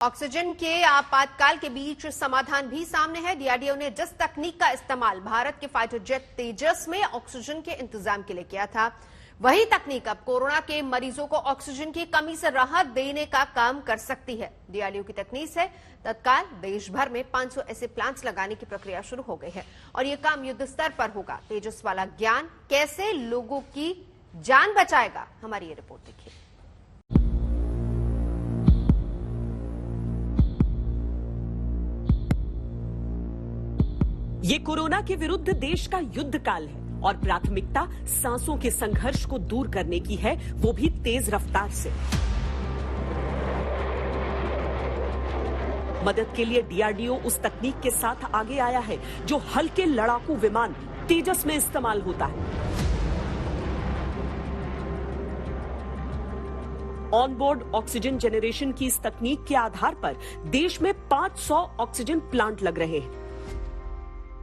Oxygen के आपातकाल के बीच समाधान भी सामने है। डीआरडीओ ने जिस तकनीक का इस्तेमाल भारत के फाइटर जेट तेजस में ऑक्सीजन के इंतजाम के लिए किया था, वही तकनीक अब कोरोना के मरीजों को ऑक्सीजन की कमी से राहत देने का काम कर सकती है। डीआरडीओ की तकनीक से तत्काल देश भर में 500 ऐसे प्लांट्स लगाने की प्रक्रिया शुरू हो गई है और यह काम युद्ध स्तर पर होगा। तेजस वाला ज्ञान कैसे लोगों की जान बचाएगा, हमारी ये रिपोर्ट देखिए। ये कोरोना के विरुद्ध देश का युद्ध काल है और प्राथमिकता सांसों के संघर्ष को दूर करने की है, वो भी तेज रफ्तार से। मदद के लिए डीआरडीओ उस तकनीक के साथ आगे आया है जो हल्के लड़ाकू विमान तेजस में इस्तेमाल होता है। ऑनबोर्ड ऑक्सीजन जनरेशन की इस तकनीक के आधार पर देश में 500 ऑक्सीजन प्लांट लग रहे हैं।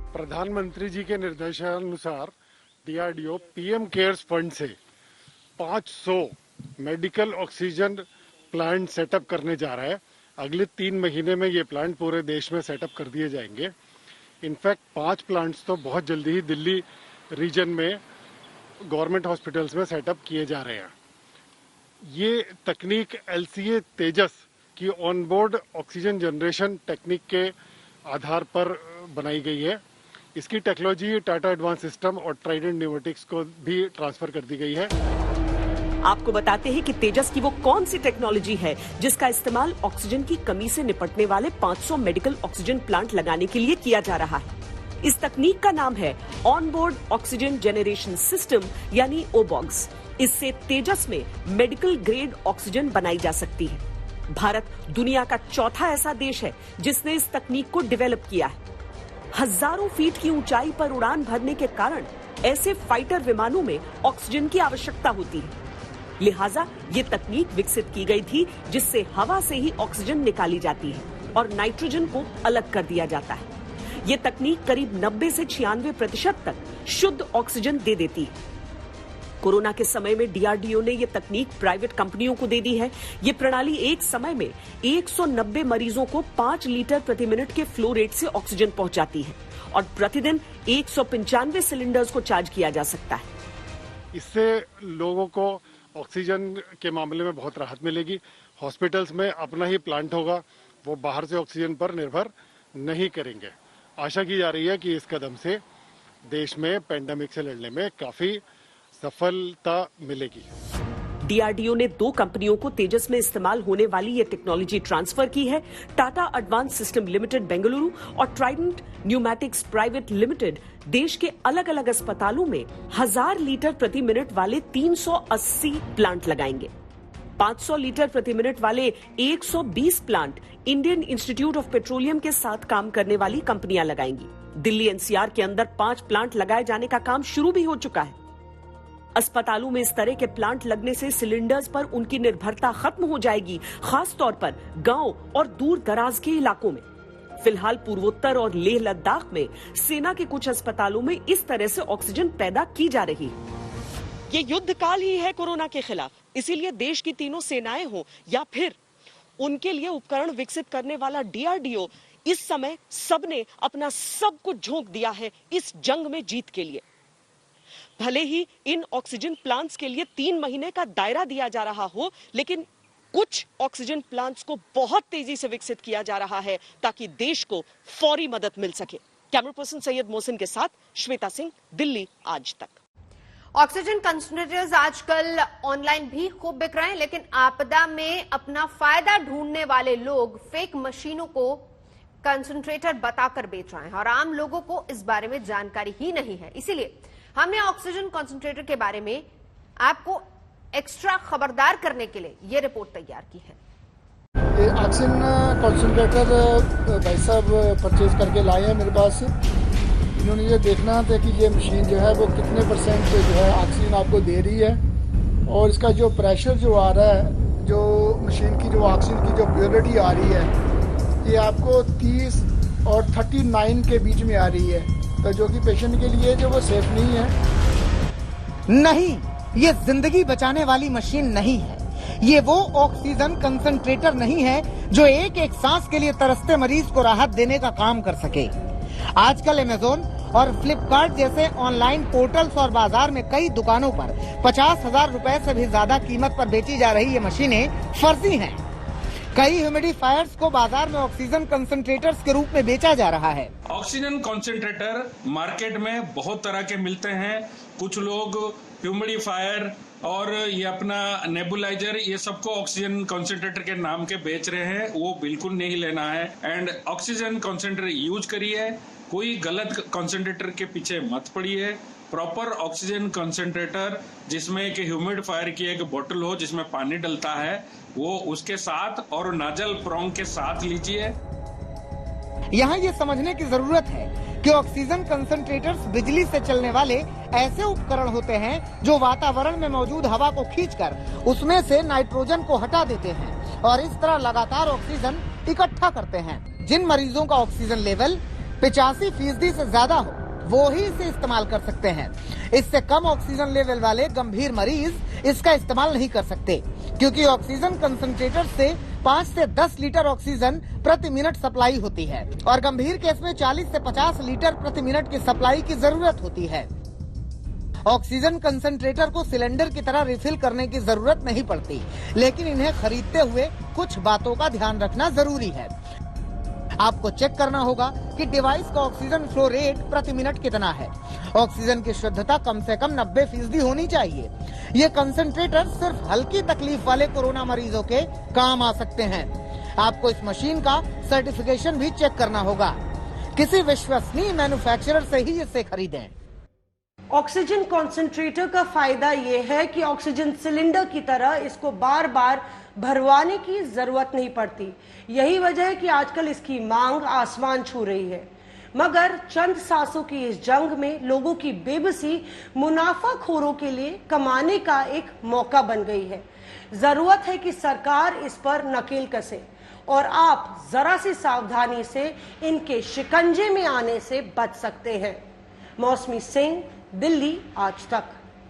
प्रधानमंत्री जी के निर्देशानुसार डीआरडीओ पीएम केयर्स फंड से 500 मेडिकल ऑक्सीजन प्लांट सेटअप करने जा रहा है। अगले 3 महीने में ये प्लांट पूरे देश में सेटअप कर दिए जाएंगे। इनफैक्ट 5 प्लांट्स तो बहुत जल्दी ही दिल्ली रीजन में गवर्नमेंट हॉस्पिटल्स में सेटअप किए जा रहे हैं। ये तकनीक एलसीए तेजस की ऑनबोर्ड ऑक्सीजन जनरेशन टेक्निक के आधार पर बनाई गई है। इसकी टेक्नोलॉजी टाटा एडवांस सिस्टम और ट्राइडेंट न्यूमेटिक्स को भी ट्रांसफर कर दी गई है। आपको बताते हैं कि तेजस की वो कौन सी टेक्नोलॉजी है जिसका इस्तेमाल ऑक्सीजन की कमी से निपटने वाले 500 मेडिकल ऑक्सीजन प्लांट लगाने के लिए किया जा रहा है। इस तकनीक का नाम है ऑनबोर्ड ऑक्सीजन जनरेशन सिस्टम यानी ओबॉक्स। इससे तेजस में मेडिकल ग्रेड ऑक्सीजन बनाई जा सकती है। भारत दुनिया का चौथा ऐसा देश है जिसने इस तकनीक को डेवलप किया है। हजारों फीट की ऊंचाई पर उड़ान भरने के कारण ऐसे फाइटर विमानों में ऑक्सीजन की आवश्यकता होती है। लिहाजा ये तकनीक विकसित की गई थी जिससे हवा से ही ऑक्सीजन निकाली जाती है और नाइट्रोजन को अलग कर दिया जाता है। ये तकनीक करीब 90 से 96% तक शुद्ध ऑक्सीजन दे देती है। कोरोना के समय में डीआरडीओ ने यह तकनीक प्राइवेट कंपनियों को दे दी है। ये प्रणाली एक समय में 190 मरीजों को 5 लीटर प्रति मिनट के फ्लो रेट से ऑक्सीजन पहुंचाती है और प्रतिदिन 195 सिलेंडर्स को चार्ज किया जा सकता है। इससे लोगों को ऑक्सीजन के मामले में बहुत राहत मिलेगी। हॉस्पिटल्स में अपना ही प्लांट होगा, वो बाहर से ऑक्सीजन पर निर्भर नहीं करेंगे। आशा की जा रही है कि इस कदम से देश में पेंडेमिक से लड़ने में काफी सफलता मिलेगी। डीआरडीओ ने 2 कंपनियों को तेजस में इस्तेमाल होने वाली ये टेक्नोलॉजी ट्रांसफर की है। Tata advance system limited Bengaluru और ट्राइडेंट न्यूमेटिक्स प्राइवेट लिमिटेड देश के अलग अलग अस्पतालों में 1000 लीटर प्रति मिनट वाले 380 प्लांट लगाएंगे। 500 लीटर प्रति मिनट वाले 120 plant Indian institute of petroleum के साथ काम करने वाली कंपनियां लगाएंगी। दिल्ली एनसीआर के अंदर 5 प्लांट लगाए जाने का काम शुरू भी हो चुका है। अस्पतालों में इस तरह के प्लांट लगने से सिलेंडर्स पर उनकी निर्भरता खत्म हो जाएगी, खास तौर पर गांव और दूर दराज के इलाकों में। फिलहाल पूर्वोत्तर और लेह लद्दाख में सेना के कुछ अस्पतालों में इस तरह से ऑक्सीजन पैदा की जा रही है। ये युद्ध काल ही है कोरोना के खिलाफ, इसीलिए देश की तीनों सेनाएं हो या फिर उनके लिए उपकरण विकसित करने वाला डीआरडीओ, इस समय सबने अपना सब कुछ झोंक दिया है इस जंग में जीत के लिए। भले ही इन ऑक्सीजन प्लांट्स के लिए 3 महीने का दायरा दिया जा रहा हो, लेकिन कुछ ऑक्सीजन प्लांट्स को बहुत तेजी से विकसित किया जा रहा है ताकि देश को फौरी मदद मिल सके। कैमरा पर्सन सैयद मोहसिन के साथ श्वेता सिंह, दिल्ली आज तक। ऑक्सीजन कंसंट्रेटर्स आजकल ऑनलाइन भी खूब बिक रहे हैं, लेकिन आपदा में अपना फायदा ढूंढने वाले लोग फेक मशीनों को कंसंट्रेटर बताकर बेच रहे हैं और आम लोगों को इस बारे में जानकारी ही नहीं है। इसीलिए हमने ऑक्सीजन कंसंट्रेटर के बारे में आपको एक्स्ट्रा खबरदार करने के लिए यह रिपोर्ट तैयार की है। ये ऑक्सीजन कंसंट्रेटर भाई साहब परचेज करके लाए हैं मेरे पास। इन्होंने ये देखना था कि ये मशीन जो है वो कितने % जो है ऑक्सीजन आपको दे रही है और इसका जो प्रेशर जो आ रहा है, जो मशीन की जो ऑक्सीजन की जो प्योरिटी आ रही है, ये आपको 30 और 39 के बीच में आ रही है, तो जो कि पेशेंट के लिए जो वो सेफ नहीं है। नहीं, ये जिंदगी बचाने वाली मशीन नहीं है। ये वो ऑक्सीजन कंसंट्रेटर नहीं है जो एक एक सांस के लिए तरसते मरीज को राहत देने का काम कर सके। आजकल अमेज़न और फ्लिपकार्ट जैसे ऑनलाइन पोर्टल्स और बाजार में कई दुकानों पर 50,000 रुपए से भी ज्यादा कीमत पर बेची जा रही ये मशीनें फर्जी हैं। कई ह्यूमिडिफायर्स को बाजार में ऑक्सीजन कंसंट्रेटर्स के रूप में बेचा जा रहा है। ऑक्सीजन कंसंट्रेटर मार्केट में बहुत तरह के मिलते हैं। कुछ लोग ह्यूमिडिफायर और ये अपना नेबुलाइजर ये सबको ऑक्सीजन कंसंट्रेटर के नाम के बेच रहे हैं, वो बिल्कुल नहीं लेना है। एंड ऑक्सीजन कंसंट्रेटर यूज करिए, कोई गलत कंसंट्रेटर के पीछे मत पड़िए। प्रॉपर ऑक्सीजन कंसंट्रेटर जिसमें कि ह्यूमिडिफायर की एक बोतल हो जिसमें पानी डलता है वो उसके साथ और नाजल प्रोंग के साथ लीजिए। यहाँ ये समझने की जरूरत है कि ऑक्सीजन कंसंट्रेटर्स बिजली से चलने वाले ऐसे उपकरण होते हैं जो वातावरण में मौजूद हवा को खींचकर उसमें से नाइट्रोजन को हटा देते हैं और इस तरह लगातार ऑक्सीजन इकट्ठा करते हैं। जिन मरीजों का ऑक्सीजन लेवल 85% से ज्यादा हो वो ही इसे इस्तेमाल कर सकते हैं। इससे कम ऑक्सीजन लेवल वाले गंभीर मरीज इसका इस्तेमाल नहीं कर सकते, क्योंकि ऑक्सीजन कंसंट्रेटर से 5 से 10 लीटर ऑक्सीजन प्रति मिनट सप्लाई होती है और गंभीर केस में 40 से 50 लीटर प्रति मिनट की सप्लाई की जरूरत होती है। ऑक्सीजन कंसंट्रेटर को सिलेंडर की तरह रिफिल करने की जरूरत नहीं पड़ती, लेकिन इन्हें खरीदते हुए कुछ बातों का ध्यान रखना जरूरी है। आपको चेक करना होगा कि डिवाइस का ऑक्सीजन फ्लो रेट प्रति मिनट कितना है। ऑक्सीजन की शुद्धता कम से कम 90% होनी चाहिए। ये कंसंट्रेटर सिर्फ हल्की तकलीफ वाले कोरोना मरीजों के काम आ सकते हैं। आपको इस मशीन का सर्टिफिकेशन भी चेक करना होगा। किसी विश्वसनीय मैन्युफैक्चरर से ही इसे खरीदें। ऑक्सीजन कॉन्सेंट्रेटर का फायदा ये है कि ऑक्सीजन सिलेंडर की तरह इसको बार बार भरवाने की जरूरत नहीं पड़ती। यही वजह है कि आजकल इसकी मांग आसमान छू रही है। मगर चंद सांसों की इस जंग में लोगों की बेबसी मुनाफाखोरों के लिए कमाने का एक मौका बन गई है। जरूरत है कि सरकार इस पर नकेल कसे और आप जरा सी सावधानी से इनके शिकंजे में आने से बच सकते हैं। मौसमी सिंह, दिल्ली, आज तक।